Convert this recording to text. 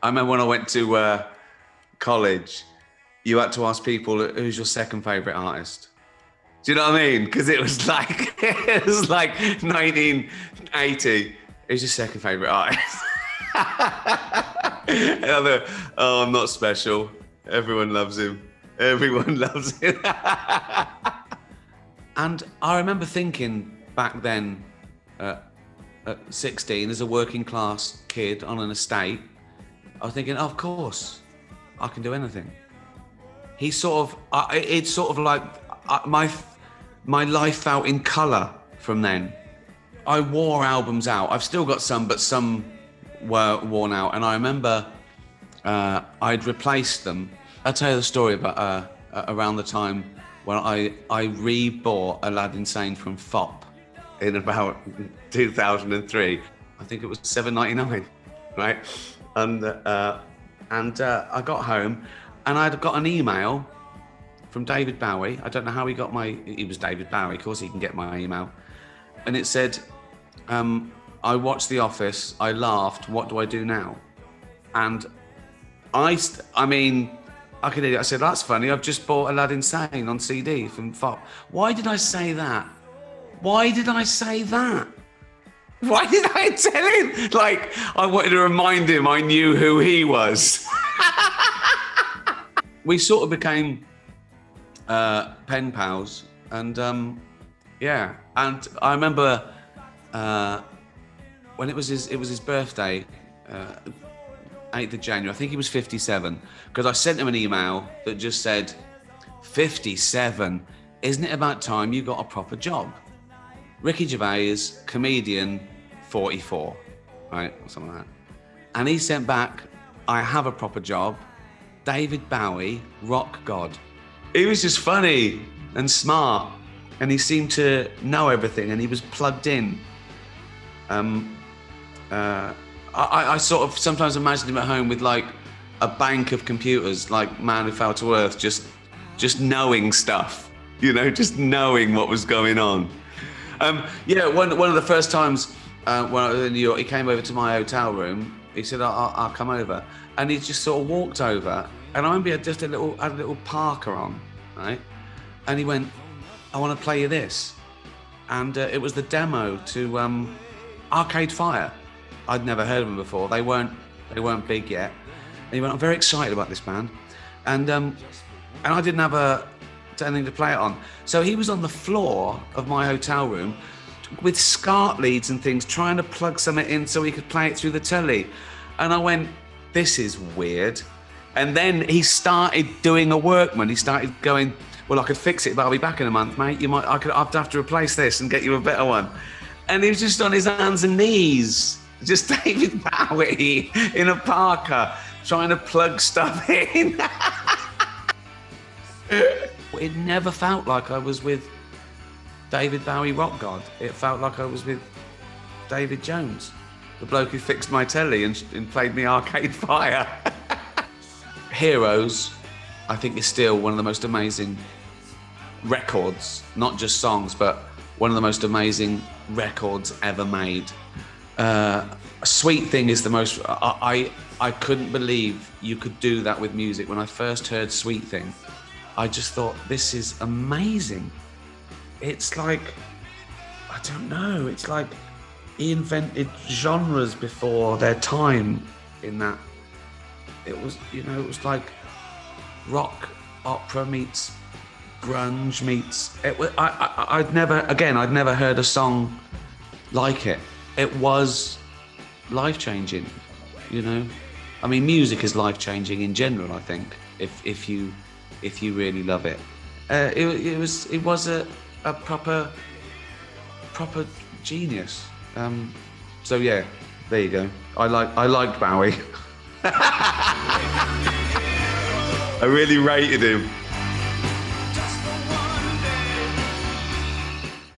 I remember when I went to college, you had to ask people who's your second favourite artist. Do you know what I mean? Because it was like 1980. Who's your second favourite artist? And I thought, oh, I'm not special. Everyone loves him. Everyone loves him. And I remember thinking back then, at 16, as a working class kid on an estate, I was thinking, oh, of course, I can do anything. He sort of, it's sort of like my life felt in colour from then. I wore albums out. I've still got some, but some were worn out. And I remember I'd replaced them. I'll tell you the story about around the time when I re-bought Aladdin Sane from FOP in about 2003. I think it was $7.99, right? And I got home and I'd got an email from David Bowie. I don't know how he got he was David Bowie, of course he can get my email. And it said, I watched The Office, I laughed, what do I do now? And I mean, I could hear it. I said, that's funny, I've just bought Aladdin Sane on CD from FOP. Why did I say that? Why did I say that? Why did I tell him? Like, I wanted to remind him I knew who he was. We sort of became pen pals, and yeah. And I remember when it was his birthday, 8th of January. I think he was 57, because I sent him an email that just said, 57, isn't it about time you got a proper job? Ricky Gervais, comedian, 44, right, or something like that. And he sent back, I have a proper job, David Bowie, Rock God. He was just funny and smart, and he seemed to know everything, and he was plugged in. I sort of sometimes imagine him at home with like a bank of computers, like Man Who Fell to Earth, just knowing stuff, you know, just knowing what was going on. Yeah, one of the first times when I was in New York, he came over to my hotel room. He said, I'll come over. And he just sort of walked over, and I remember he had just had a little parka on, right? And he went, I want to play you this. And it was the demo to Arcade Fire. I'd never heard of them before. They weren't big yet. And he went, I'm very excited about this band. And I didn't have anything to play it on. So he was on the floor of my hotel room with SCART leads and things, trying to plug something in so he could play it through the telly. And I went, this is weird. And then he started doing a workman. He started going, well, I could fix it, but I'll be back in a month, mate. I'd have to replace this and get you a better one. And he was just on his hands and knees, just David Bowie in a parka, trying to plug stuff in. It never felt like I was with David Bowie Rock God. It felt like I was with David Jones, the bloke who fixed my telly and played me Arcade Fire. Heroes, I think, is still one of the most amazing records, not just songs, but one of the most amazing records ever made. Sweet Thing is the most, I couldn't believe you could do that with music. When I first heard Sweet Thing, I just thought, this is amazing. It's like, I don't know, it's like he invented genres before their time in that. It was, you know, it was like rock opera meets grunge meets, I'd never heard a song like it. It was life-changing, you know. I mean, music is life-changing in general, I think, if you really love it. It was a proper genius. So yeah, there you go. I liked Bowie. I really rated him.